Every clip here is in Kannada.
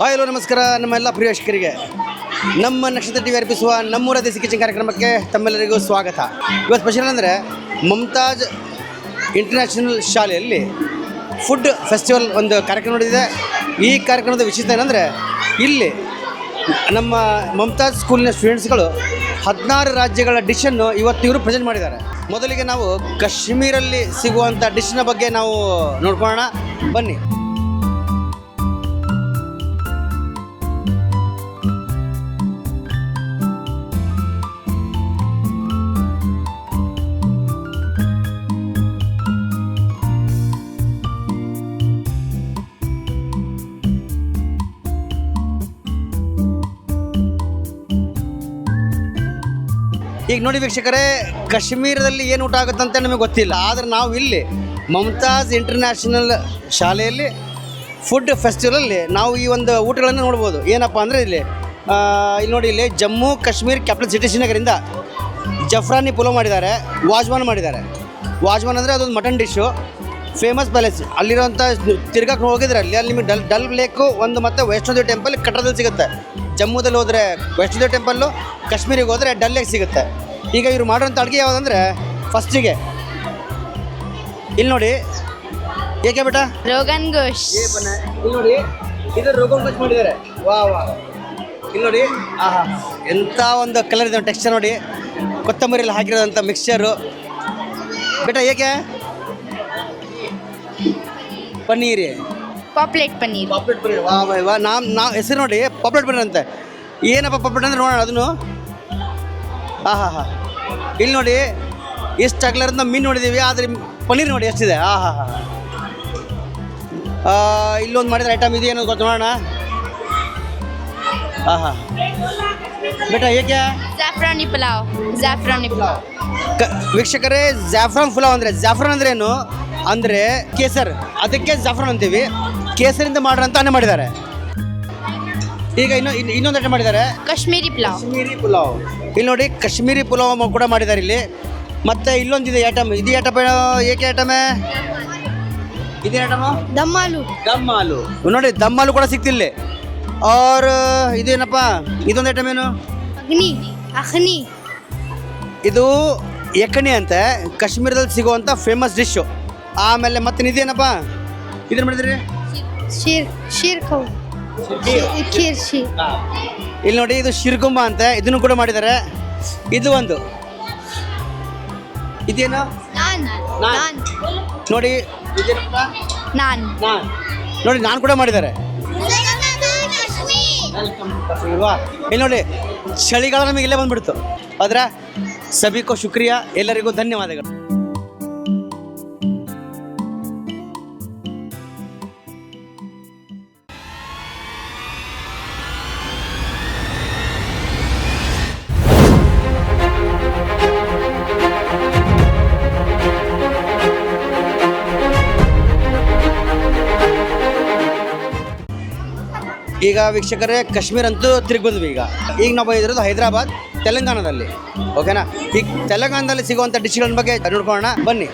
ಹಲೋ ನಮಸ್ಕಾರ ನಮ್ಮೆಲ್ಲ ಪ್ರಿಯ ವೀಕ್ಷಕರಿಗೆ ನಮ್ಮ ನಕ್ಷತ್ರ ಟಿವಿ ಅರ್ಪಿಸುವ ನಮ್ಮೂರ ದೇಸಿ ಕಿಚನ್ ಕಾರ್ಯಕ್ರಮಕ್ಕೆ ತಮ್ಮೆಲ್ಲರಿಗೂ ಸ್ವಾಗತ. ಇವತ್ತು ಸ್ಪೆಷಲ್ ಅಂದರೆ ಮಮತಾಜ್ ಇಂಟರ್ನ್ಯಾಷನಲ್ ಶಾಲೆಯಲ್ಲಿ ಫುಡ್ ಫೆಸ್ಟಿವಲ್ ಒಂದು ಕಾರ್ಯಕ್ರಮ ನಡೆದಿದೆ. ಈ ಕಾರ್ಯಕ್ರಮದ ವಿಶೇಷತೆ ಏನಂದರೆ ಇಲ್ಲಿ ನಮ್ಮ ಮಮತಾಜ್ ಸ್ಕೂಲಿನ ಸ್ಟೂಡೆಂಟ್ಸ್ಗಳು 16 ರಾಜ್ಯಗಳ ಡಿಶನ್ನು ಇವತ್ತು ಇವರು ಪ್ರೆಸೆಂಟ್ ಮಾಡಿದ್ದಾರೆ. ಮೊದಲಿಗೆ ನಾವು ಕಾಶ್ಮೀರಲ್ಲಿ ಸಿಗುವಂಥ ಡಿಶ್ನ ಬಗ್ಗೆ ನಾವು ನೋಡ್ಕೊಳ್ಳೋಣ ಬನ್ನಿ. ಈಗ ನೋಡಿ ವೀಕ್ಷಕರೇ, ಕಾಶ್ಮೀರದಲ್ಲಿ ಏನು ಊಟ ಆಗುತ್ತಂತ ನಮಗೆ ಗೊತ್ತಿಲ್ಲ. ಆದರೆ ನಾವು ಇಲ್ಲಿ ಮಮತಾಜ್ ಇಂಟರ್ನ್ಯಾಷನಲ್ ಶಾಲೆಯಲ್ಲಿ ಫುಡ್ ಫೆಸ್ಟಿವಲಲ್ಲಿ ನಾವು ಈ ಒಂದು ಊಟಗಳನ್ನು ನೋಡ್ಬೋದು. ಏನಪ್ಪ ಅಂದರೆ ಇಲ್ಲಿ ನೋಡಿ, ಇಲ್ಲಿ ಜಮ್ಮು ಕಾಶ್ಮೀರ್ ಕ್ಯಾಪಿಟಲ್ ಸಿಟಿ ಶ್ರೀನಗರಿಂದ ಜಫ್ರಾನಿ ಪುಲಾವ್ ಮಾಡಿದ್ದಾರೆ, ವಾಜ್ವಾನ್ ಮಾಡಿದ್ದಾರೆ. ವಾಜ್ವಾನ್ ಅಂದರೆ ಅದೊಂದು ಮಟನ್ ಡಿಶ್ಶು, ಫೇಮಸ್ ಪ್ಯಾಲೇಸ್ ಅಲ್ಲಿರೋಂಥ ತಿರ್ಗಕ್ಕೆ ಹೋಗಿದ್ರೆ ಅಲ್ಲಿ ನಿಮಗೆ ಡಲ್ ಲೇಕು ಒಂದು ಮತ್ತು ವೈಷ್ಣೋದೇವಿ ಟೆಂಪಲ್ ಕಟ್ಟಡದಲ್ಲಿ ಸಿಗುತ್ತೆ. ಜಮ್ಮುದಲ್ಲಿ ಹೋದರೆ ವೈಷ್ಣೋದೇವಿ ಟೆಂಪಲ್ಲು, ಕಾಶ್ಮೀರಿಗೆ ಹೋದರೆ ಡಲ್ ಲೇಕ್ ಸಿಗುತ್ತೆ. ಈಗ ಇವರು ಮಾಡೋಂಥ ಅಡುಗೆ ಯಾವುದಂದರೆ ಫಸ್ಟಿಗೆ ಇಲ್ಲಿ ನೋಡಿ, ಏಕೆ ಬೇಟ ರೋಗನ್ ಗೋಶ್. ಇಲ್ಲಿ ನೋಡಿ, ಇದು ರೋಗನ್ ಗೋಶ್ ಮಾಡಿದ್ದಾರೆ. ವಾ ಇಲ್ಲಿ ನೋಡಿ, ಆಹಾ ಎಂಥ ಒಂದು ಕಲರ್ ಇದೆ, ಟೆಕ್ಸ್ಚರ್ ನೋಡಿ, ಕೊತ್ತಂಬರಿಯಲ್ಲಿ ಹಾಕಿರೋದಂಥ ಮಿಕ್ಸ್ಚರು. ಬೇಟ ಏಕೆ ಪನ್ನೀರ್, ಪಾಪ್ಲೆಟ್ ಪನ್ನೀರ್. ಪಾಪ್ಲೆಟ್ ಪನ್ನೀರ್. ವಾ ನಾವು ಹೆಸರು ನೋಡಿ, ಪಾಪ್ಲೆಟ್ ಪನ್ನೀರ್ ಅಂತೆ. ಏನಪ್ಪ ಪಾಪ್ಲೆಟ್ ಅಂದರೆ ನೋಡೋಣ ಅದನ್ನು. ಇಲ್ಲಿ ನೋಡಿ, ಎಷ್ಟು ಅಗಲರಿಂದ ಮೀನು ನೋಡಿದ್ದೀವಿ, ಆದರೆ ಪನ್ನೀರ್ ನೋಡಿ ಎಷ್ಟಿದೆ. ಇಲ್ಲೊಂದು ಮಾಡಿದ್ರೆ ಐಟಮ್ ಇದೆ ಏನೋ ಗೊತ್ತು, ನೋಡೋಣ. ಬೇಟ ಏಕೆ ಜಾಫ್ರಾನಿ ಪಲಾವ್. ಜಾಫ್ರಾನಿ ಪಲಾವ್ ವೀಕ್ಷಕರೇ, ಜಾಫ್ರಾನ್ ಪಲಾವ್ ಅಂದರೆ ಜಾಫ್ರಾನ್ ಅಂದ್ರೆ ಏನು ಅಂದರೆ ಕೇಸರ್, ಅದಕ್ಕೆ ಜಾಫ್ರಾನ್ ಅಂತೀವಿ. ಕೇಸರಿಂದ ಮಾಡ್ರಂತ ಅನ್ನ ಮಾಡಿದ್ದಾರೆ. ಈಗ ಇನ್ನೊಂದು ಐಟಮ್ ಮಾಡಿದ್ದಾರೆ, ಕಾಶ್ಮೀರಿ ಪಲಾವ್. ಕಾಶ್ಮೀರಿ ಪುಲಾವ್. ಇಲ್ಲಿ ನೋಡಿ, ಕಾಶ್ಮೀರಿ ಪುಲಾವ್ ಕೂಡ ಮಾಡಿದ್ದಾರೆ ಇಲ್ಲಿ. ಮತ್ತು ಇಲ್ಲೊಂದಿದೆ ಐಟಮ್, ಇದು ಐಟಮ್ ಏಕೆ ಐಟಮೇ ಇದೇ ಐಟಮು ದಮ್ ಆಲೂ. ದಮ್ ಆಲೂ ನೋಡಿ, ದಮ್ ಆಲೂ ಕೂಡ ಸಿಗ್ತಿಲ್ಲಿ. ಅವ್ರ ಇದೇನಪ್ಪ, ಇದೊಂದು ಐಟಮ್ ಏನು, ಅಖನಿ. ಇದು ಯಖಣಿ ಅಂತ ಕಾಶ್ಮೀರದಲ್ಲಿ ಸಿಗುವಂಥ ಫೇಮಸ್ ಡಿಶ್ಶು. ಆಮೇಲೆ ಮತ್ತೆ ಇದೇನಪ್ಪ, ಇದನ್ನು ಮಾಡಿದ್ರಿ ಇಲ್ಲಿ ನೋಡಿ, ಇದು ಶಿರ್ಗುಂಬ ಅಂತ, ಇದನ್ನು ಕೂಡ ಮಾಡಿದ್ದಾರೆ. ಇದು ಒಂದು ಇದೇನು ನೋಡಿ, ಇದೇನಪ್ಪ ನಾನ್. ನೋಡಿ, ನಾನು ಕೂಡ ಮಾಡಿದ್ದಾರೆ. ಇಲ್ಲಿ ನೋಡಿ, ಚಳಿಗಾಲ ನಮಗೆ ಇಲ್ಲೇ ಬಂದ್ಬಿಡ್ತು. ಆದ್ರೆ ಸಭಿಕೋ ಶುಕ್ರಿಯಾ, ಎಲ್ಲರಿಗೂ ಧನ್ಯವಾದಗಳು. ಈಗ ವೀಕ್ಷಕರೇ, ಕಾಶ್ಮೀರ ಅಂತೂ ತಿರುಗಿ ಬಂದ್ವಿ. ಈಗ ನಾವು ಬಂದಿರೋದು ಹೈದರಾಬಾದ್, ತೆಲಂಗಾಣದಲ್ಲಿ. ಓಕೆನಾ? ಈಗ ತೆಲಂಗಾಣದಲ್ಲಿ ಸಿಗುವಂಥ ಡಿಶ್ಗಳ ಬಗ್ಗೆ ನೋಡ್ಕೊಳ್ಳೋಣ ಬನ್ನಿ.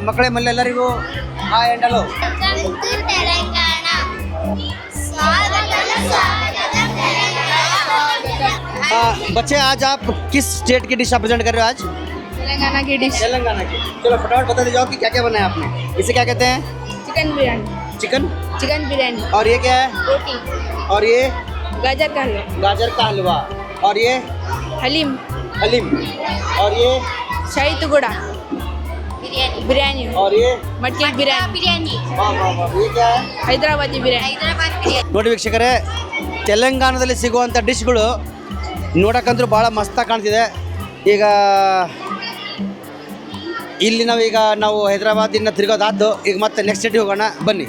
ಮಕ್ಕಳೇ, ಮಲ್ಲೆಲ್ಲರಿಗೂ ಹಾಯ್ ಅಂಡ್ ಹಲೋ. बच्चे, आज आप किस स्टेट की डिश आप प्रेजेंट कर रहे हो? आज तेलंगाना की डिश. तेलंगाना की. चलो फटाफट बता दीजिए कि क्या क्या बनाया आपने. इसे क्या कहते हैं? चिकन बिरयानी. चिकन बिरयानी. और ये क्या है? रोटी. और ये गाजर का हलवा. गाजर का हलवा. और ये हलीम. और ये शाही टुकड़ा. बिरयानी. और ये मटकी बिरयानी. ये क्या है? ಹೈದರಾಬಾದಿ ಬಿರಿಯಾನಿ. ನೋಡಿ ವೀಕ್ಷಕರೇ, ತೆಲಂಗಾಣದಲ್ಲಿ ಸಿಗುವಂಥ ಡಿಶ್ಗಳು ನೋಡೋಕ್ಕಂತೂ ಭಾಳ ಮಸ್ತಾಗಿ ಕಾಣ್ತಿದೆ. ಈಗ ಇಲ್ಲಿ ನಾವು ಹೈದರಾಬಾದಿಂದ ತಿರುಗೋದಾದ್ದು. ಈಗ ಮತ್ತೆ ನೆಕ್ಸ್ಟ್ ಸ್ಟೇಟಿಗೆ ಹೋಗೋಣ ಬನ್ನಿ.